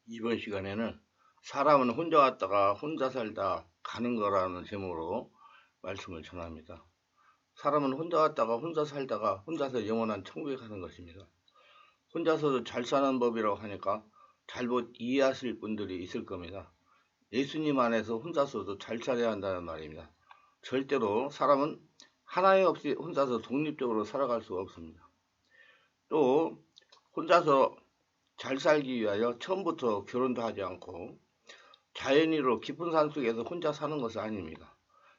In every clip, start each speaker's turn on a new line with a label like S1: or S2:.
S1: 이번 시간에는 사람은 혼자 왔다가 혼자 살다 가는 거라는 제목으로 말씀을 전합니다. 사람은 혼자 왔다가 혼자 살다가 혼자서 영원한 천국에 가는 것입니다. 혼자서도 잘 사는 법이라고 하니까 잘못 이해하실 분들이 있을 겁니다. 예수님 안에서 혼자서도 잘 살아야 한다는 말입니다. 절대로 사람은 하나님 없이 혼자서 독립적으로 살아갈 수가 없습니다. 또 혼자서 잘 살기 위하여 처음부터 결혼도 하지 않고 자연인으로 깊은 산속에서 혼자 사는 것은 아닙니다.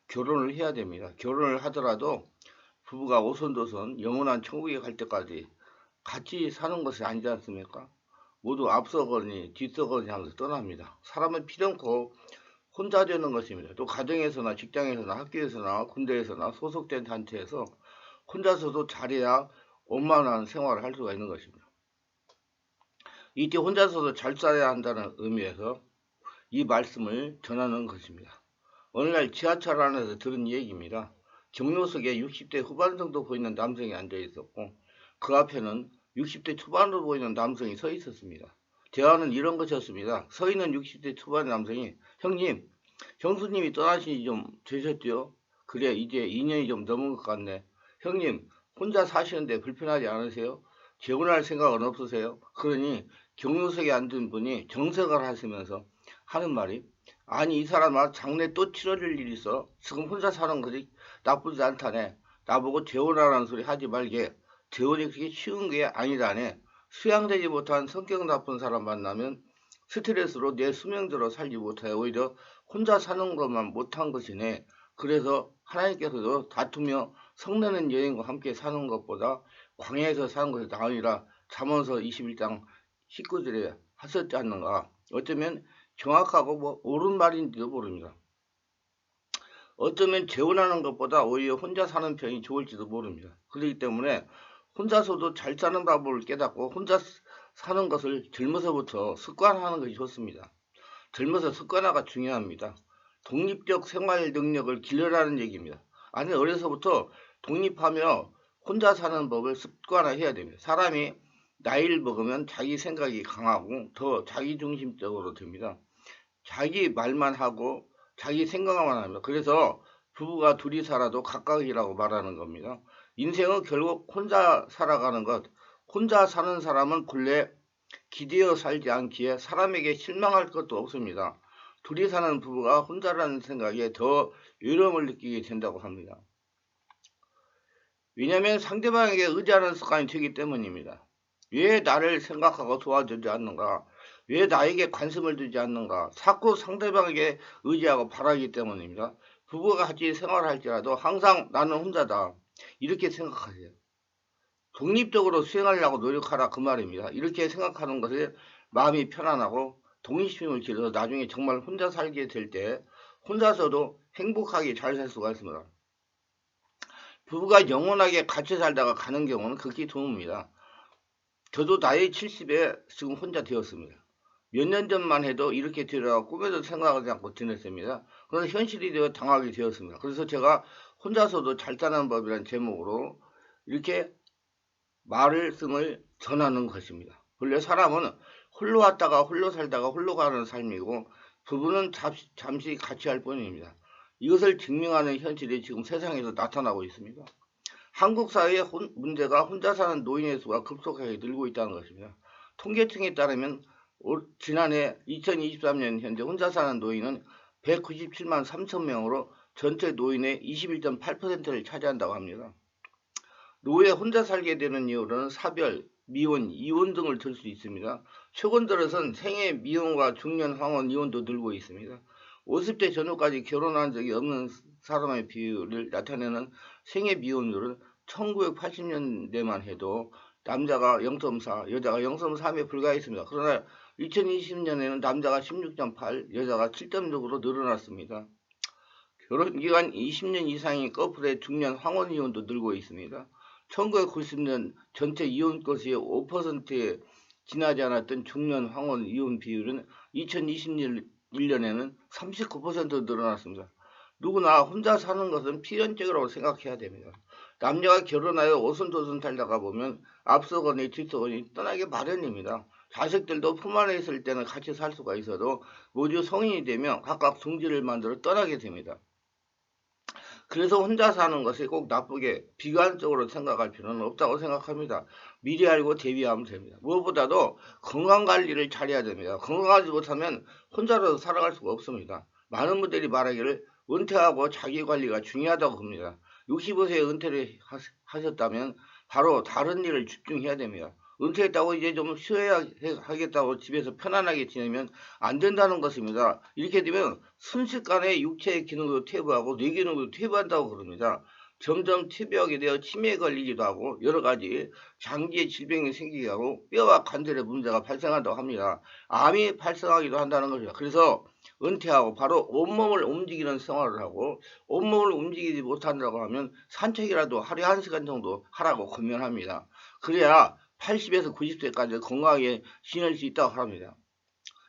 S1: 결혼을 해야 됩니다. 결혼을 하더라도 부부가 오손도손 영원한 천국에 갈 때까지 같이 사는 것이 아니지 않습니까? 모두 앞서거니 뒤서거니 하면서 떠납니다. 사람은 필연코 혼자 되는 것입니다. 또 가정에서나 직장에서나 학교에서나 군대에서나 소속된 단체에서 혼자서도 잘해야 원만한 생활을 할 수가 있는 것입니다. 이때 혼자서도 잘 살아야 한다는 의미에서 이 말씀을 전하는 것입니다. 어느 날 지하철 안에서 들은 얘기입니다. 경로석에 60대 후반 정도 보이는 남성이 앉아 있었고 그 앞에는 60대 초반으로 보이는 남성이 서 있었습니다. 대화는 이런 것이었습니다. 서 있는 60대 초반의 남성이 형님, 형수님이 떠나신 지 좀 되셨죠? 그래, 이제 2년이 좀 넘은 것 같네. 형님, 혼자 사시는데 불편하지 않으세요? 재혼할 생각은 없으세요? 그러니 경로석에 앉은 분이 정색을 하시면서 하는 말이, 아니 이 사람아, 장래 또 치러질 일이 있어. 지금 혼자 사는 것이 나쁘지 않다네. 나보고 재혼하라는 소리 하지 말게. 재혼이 그렇게 쉬운 게 아니다네. 수양되지 못한 성격 나쁜 사람 만나면 스트레스로 내 수명대로 살지 못해 오히려 혼자 사는 것만 못한 것이네. 그래서 하나님께서도 다투며 성내는 여인과 함께 사는 것보다 광야에서 사는 것이 나으니라 잠언서 21장 19절에 하셨지 않는가. 어쩌면 정확하고 옳은 말인지도 모릅니다. 어쩌면 재혼하는 것보다 오히려 혼자 사는 편이 좋을지도 모릅니다. 그렇기 때문에 혼자서도 잘 사는 방법을 깨닫고 혼자 사는 것을 젊어서부터 습관화하는 것이 좋습니다. 젊어서 습관화가 중요합니다. 독립적 생활 능력을 길러라는 얘기입니다. 아니, 어려서부터 독립하며 혼자 사는 법을 습관화해야 됩니다. 사람이 나이를 먹으면 자기 생각이 강하고 더 자기중심적으로 됩니다. 자기 말만 하고 자기 생각만 합니다. 그래서 부부가 둘이 살아도 각각이라고 말하는 겁니다. 인생은 결국 혼자 살아가는 것. 혼자 사는 사람은 본래 기대어 살지 않기에 사람에게 실망할 것도 없습니다. 둘이 사는 부부가 혼자라는 생각에 더 외로움을 느끼게 된다고 합니다. 왜냐하면 상대방에게 의지하는 습관이 되기 때문입니다. 왜 나를 생각하고 도와주지 않는가? 왜 나에게 관심을 두지 않는가? 자꾸 상대방에게 의지하고 바라기 때문입니다. 부부가 같이 생활할지라도 항상 나는 혼자다. 이렇게 생각하세요. 독립적으로 수행하려고 노력하라 그 말입니다. 이렇게 생각하는 것이 마음이 편안하고 독립심을 길러서 나중에 정말 혼자 살게 될 때 혼자서도 행복하게 잘 살 수가 있습니다. 부부가 영원하게 같이 살다가 가는 경우는 극히 드뭅니다. 저도 나이 70에 지금 혼자 되었습니다. 몇 년 전만 해도 이렇게 되리라고 꿈에도 생각하지 않고 지냈습니다. 그래서 현실이 되어 당하게 되었습니다. 그래서 제가 혼자서도 잘 사는 법이라는 제목으로 이렇게 말씀을 전하는 것입니다. 원래 사람은 홀로 왔다가 홀로 살다가 홀로 가는 삶이고 부부는 잠시 같이 할 뿐입니다. 이것을 증명하는 현실이 지금 세상에서 나타나고 있습니다. 한국 사회의 문제가 혼자 사는 노인의 수가 급속하게 늘고 있다는 것입니다. 통계청에 따르면 지난해 2023년 현재 혼자 사는 노인은 197만 3천 명으로 전체 노인의 21.8%를 차지한다고 합니다. 노후에 혼자 살게 되는 이유로는 사별, 미혼, 이혼 등을 들 수 있습니다. 최근 들어선 생애 미혼과 중년 황혼 이혼도 늘고 있습니다. 50대 전후까지 결혼한 적이 없는 사람의 비율을 나타내는 생애 미혼율은 1980년대만 해도 남자가 0.4, 여자가 0.3에 불과했습니다. 그러나 2020년에는 남자가 16.8, 여자가 7.6으로 늘어났습니다. 결혼기간 20년 이상인 커플의 중년 황혼 이혼도 늘고 있습니다. 1990년 전체 이혼 건수의 5%에 지나지 않았던 중년 황혼 이혼 비율은 2021년에는 39% 늘어났습니다. 누구나 혼자 사는 것은 필연적이라고 생각해야 됩니다. 남녀가 결혼하여 오손도손 살다가 보면 앞서거니 뒤서거니 떠나기 마련입니다. 자식들도 품 안에 있을 때는 같이 살 수가 있어도 모두 성인이 되면 각각 둥지를 만들어 떠나게 됩니다. 그래서 혼자 사는 것이 꼭 나쁘게 비관적으로 생각할 필요는 없다고 생각합니다. 미리 알고 대비하면 됩니다. 무엇보다도 건강관리를 잘해야 됩니다. 건강하지 못하면 혼자라도 살아갈 수가 없습니다. 많은 분들이 말하기를 은퇴하고 자기관리가 중요하다고 봅니다. 65세에 은퇴를 하셨다면 바로 다른 일을 집중해야 됩니다. 은퇴했다고 이제 좀 쉬어야 하겠다고 집에서 편안하게 지내면 안 된다는 것입니다. 이렇게 되면 순식간에 육체의 기능도 퇴보하고 뇌 기능도 퇴보한다고 그럽니다. 점점 퇴보하게 되어 치매에 걸리기도 하고 여러 가지 장기의 질병이 생기게 하고 뼈와 관절의 문제가 발생한다고 합니다. 암이 발생하기도 한다는 것입니다. 그래서 은퇴하고 바로 온몸을 움직이는 생활을 하고 온몸을 움직이지 못한다고 하면 산책이라도 하루에 1시간 정도 하라고 권면합니다. 그래야 80에서 90세까지 건강하게 지낼 수 있다고 합니다.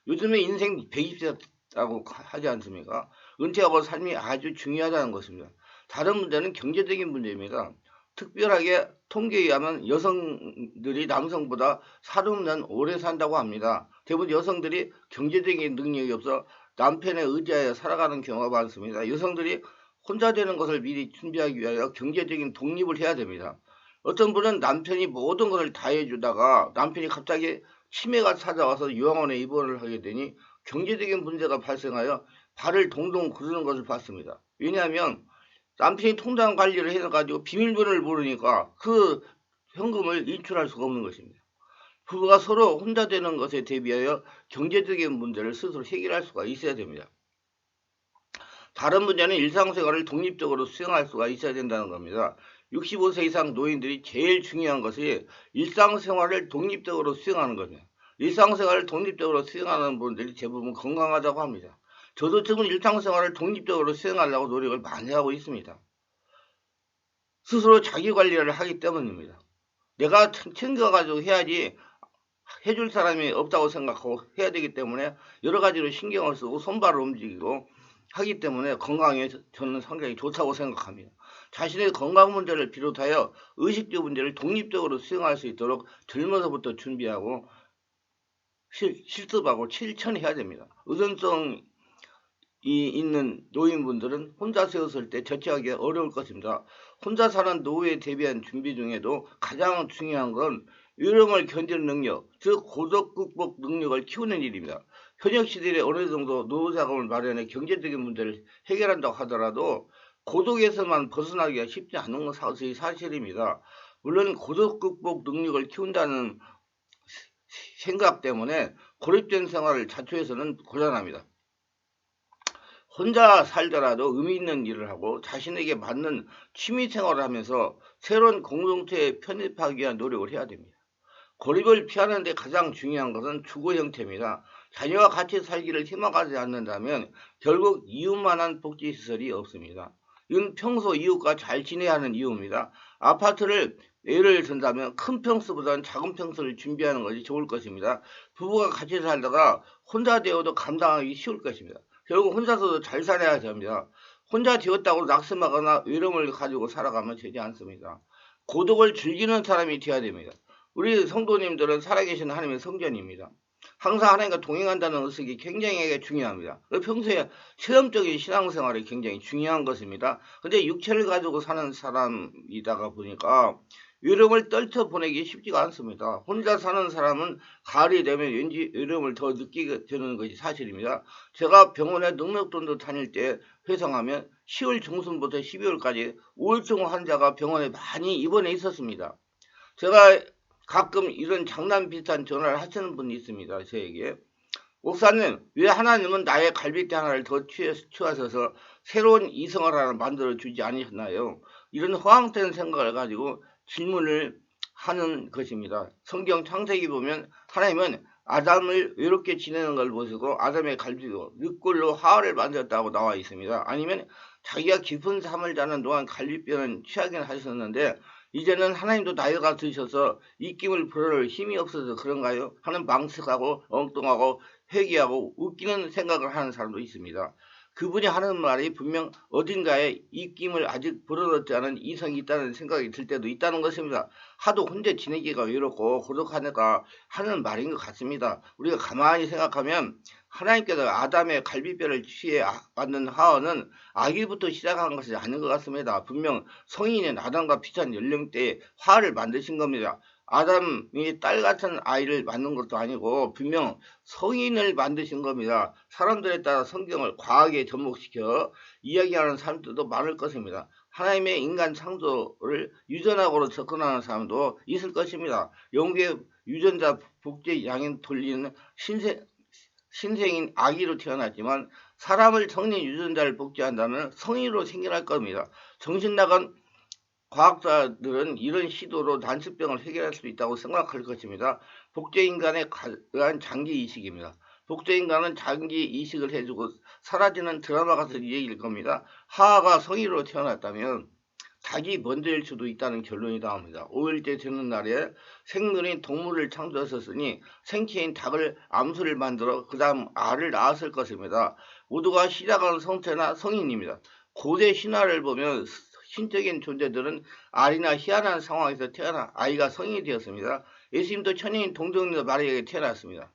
S1: 요즘에 인생 120세라고 하지 않습니까? 은퇴하고 삶이 아주 중요하다는 것입니다. 다른 문제는 경제적인 문제입니다. 특별하게 통계에 의하면 여성들이 남성보다 40년 오래 산다고 합니다. 대부분 여성들이 경제적인 능력이 없어 남편에 의지하여 살아가는 경우가 많습니다. 여성들이 혼자 되는 것을 미리 준비하기 위하여 경제적인 독립을 해야 됩니다. 어떤 분은 남편이 모든 것을 다 해주다가 남편이 갑자기 치매가 찾아와서 요양원에 입원을 하게 되니 경제적인 문제가 발생하여 발을 동동 구르는 것을 봤습니다. 왜냐하면 남편이 통장 관리를 해가지고 비밀번호를 모르니까 그 현금을 인출할 수가 없는 것입니다. 부부가 서로 혼자 되는 것에 대비하여 경제적인 문제를 스스로 해결할 수가 있어야 됩니다. 다른 문제는 일상생활을 독립적으로 수행할 수가 있어야 된다는 겁니다. 65세 이상 노인들이 제일 중요한 것이 일상생활을 독립적으로 수행하는 겁니다. 일상생활을 독립적으로 수행하는 분들이 대부분 건강하다고 합니다. 저도 지금 일상생활을 독립적으로 수행하려고 노력을 많이 하고 있습니다. 스스로 자기관리를 하기 때문입니다. 내가 챙겨가지고 해야지 해줄 사람이 없다고 생각하고 해야 되기 때문에 여러 가지로 신경을 쓰고 손발을 움직이고 하기 때문에 건강에 저는 상당히 좋다고 생각합니다. 자신의 건강 문제를 비롯하여 의식주 문제를 독립적으로 수행할 수 있도록 젊어서부터 준비하고 실습하고 실천해야 됩니다. 의존성이 있는 노인분들은 혼자 세웠을 때 자처하기 어려울 것입니다. 혼자 사는 노후에 대비한 준비 중에도 가장 중요한 건 위험을 견디는 능력, 즉 고독 극복 능력을 키우는 일입니다. 현역 시대에 어느 정도 노후 자금을 마련해 경제적인 문제를 해결한다고 하더라도 고독에서만 벗어나기가 쉽지 않은 것이 사실입니다. 물론 고독 극복 능력을 키운다는 생각 때문에 고립된 생활을 자초해서는 곤란합니다. 혼자 살더라도 의미 있는 일을 하고 자신에게 맞는 취미 생활을 하면서 새로운 공동체에 편입하기 위한 노력을 해야 됩니다. 고립을 피하는 데 가장 중요한 것은 주거 형태입니다. 자녀와 같이 살기를 희망하지 않는다면 결국 이웃만한 복지시설이 없습니다. 이건 평소 이웃과 잘 지내야 하는 이유입니다. 아파트를 예를 든다면 큰 평수보다는 작은 평수를 준비하는 것이 좋을 것입니다. 부부가 같이 살다가 혼자 되어도 감당하기 쉬울 것입니다. 결국 혼자서도 잘 살아야 합니다. 혼자 되었다고 낙심하거나 외로움을 가지고 살아가면 되지 않습니다. 고독을 즐기는 사람이 되어야 됩니다. 우리 성도님들은 살아계신 하나님의 성전입니다. 항상 하나님과 동행한다는 의식이 굉장히 중요합니다. 평소에 실험적인 신앙생활이 굉장히 중요한 것입니다. 근데 육체를 가지고 사는 사람이다가 보니까 외로움을 떨쳐보내기 쉽지가 않습니다. 혼자 사는 사람은 가을이 되면 왠지 외로움을 더 느끼게 되는 것이 사실입니다. 제가 병원에 능력돈도 다닐 때 회상하면 10월 중순부터 12월까지 우울증 환자가 병원에 많이 입원해 있었습니다. 제가 가끔 이런 장난 비슷한 전화를 하시는 분이 있습니다. 저에게. 목사님, 왜 하나님은 나의 갈비뼈 하나를 더 취하셔서 새로운 이성을 하나 만들어 주지 않으셨나요? 이런 허황된 생각을 가지고 질문을 하는 것입니다. 성경 창세기 보면 하나님은 아담을 외롭게 지내는 걸 보시고 아담의 갈비뼈, 늑골로 하와를 만들었다고 나와 있습니다. 아니면 자기가 깊은 잠을 자는 동안 갈비뼈는 취하긴 하셨는데 이제는 하나님도 나이가 드셔서 입김을 불어올 힘이 없어서 그런가요? 하는 망측하고 엉뚱하고 회개하고 웃기는 생각을 하는 사람도 있습니다. 그분이 하는 말이 분명 어딘가에 입김을 아직 불어넣지 않은 이성이 있다는 생각이 들 때도 있다는 것입니다. 하도 혼자 지내기가 외롭고 고독하니까 하는 말인 것 같습니다. 우리가 가만히 생각하면 하나님께서 아담의 갈비뼈를 취해 만든 하와는 아기부터 시작한 것이 아닌 것 같습니다. 분명 성인인 아담과 비슷한 연령대에 하와를 만드신 겁니다. 아담이 딸 같은 아이를 만든 것도 아니고 분명 성인을 만드신 겁니다. 사람들에 따라 성경을 과하게 접목시켜 이야기하는 사람들도 많을 것입니다. 하나님의 인간 창조를 유전학으로 접근하는 사람도 있을 것입니다. 영국의 유전자 복제 양인 돌리는 신생인 아기로 태어났지만 사람을 성인 유전자를 복제한다면 성인으로 생겨날 겁니다. 정신나간 과학자들은 이런 시도로 난치병을 해결할 수 있다고 생각할 것입니다. 복제인간의 가한 장기이식입니다. 복제인간은 장기이식을 해주고 사라지는 드라마 같은 얘기일 겁니다. 하하가 성인으로 태어났다면 닭이 먼저일 수도 있다는 결론이 나옵니다. 5일째 되는 날에 생물인 동물을 창조하셨으니 생체인 닭을 암수를 만들어 그 다음 알을 낳았을 것입니다. 모두가 시작하는 성체나 성인입니다. 고대 신화를 보면 신적인 존재들은 알이나 희한한 상황에서 태어나 아이가 성인이 되었습니다. 예수님도 천인 동정녀 마리아에게 태어났습니다.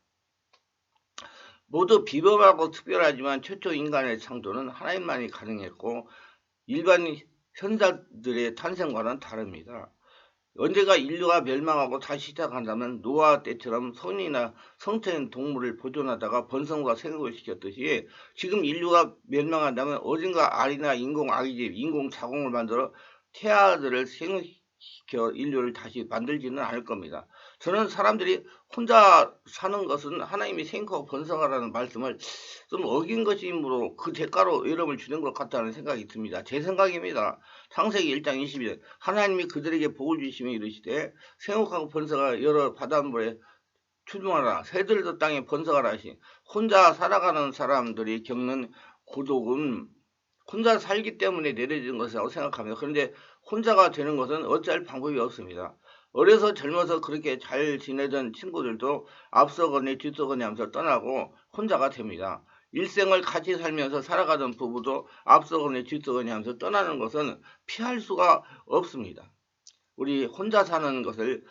S1: 모두 비범하고 특별하지만 최초 인간의 창조는 하나님만이 가능했고 일반 현자들의 탄생과는 다릅니다. 언제가 인류가 멸망하고 다시 시작한다면 노아 때처럼 성인이나 성체인 동물을 보존하다가 번성과 생육을 시켰듯이 지금 인류가 멸망한다면 어딘가 알이나 인공 아기집, 인공 자궁을 만들어 태아들을 생육시켜 인류를 다시 만들지는 않을 겁니다. 저는 사람들이 혼자 사는 것은 하나님이 생육하고 번성하라는 말씀을 좀 어긴 것이므로 그 대가로 외로움을 주는 것 같다는 생각이 듭니다. 제 생각입니다. 창세기 1장 22절 하나님이 그들에게 복을 주시며 이르시되 생육하고 번성하여 여러 바닷물에 출중하라 새들도 땅에 번성하라 하시. 혼자 살아가는 사람들이 겪는 고독은 혼자 살기 때문에 내려진 것이라고 생각합니다. 그런데 혼자가 되는 것은 어찌할 방법이 없습니다. 어려서 젊어서 그렇게 잘 지내던 친구들도 앞서거니 뒤서거니 하면서 떠나고 혼자가 됩니다. 일생을 같이 살면서 살아가던 부부도 앞서거니 뒤서거니 하면서 떠나는 것은 피할 수가 없습니다. 우리 혼자 사는 것을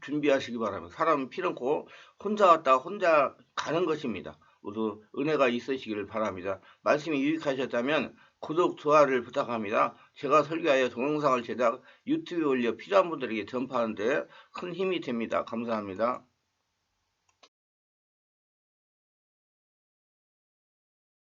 S1: 준비하시기 바랍니다. 사람은 피놓고 혼자 왔다가 혼자 가는 것입니다. 모두 은혜가 있으시기를 바랍니다. 말씀이 유익하셨다면 구독, 좋아요를 부탁합니다. 제가 설교하여 동영상을 제작, 유튜브에 올려 필요한 분들에게 전파하는 데 큰 힘이 됩니다. 감사합니다.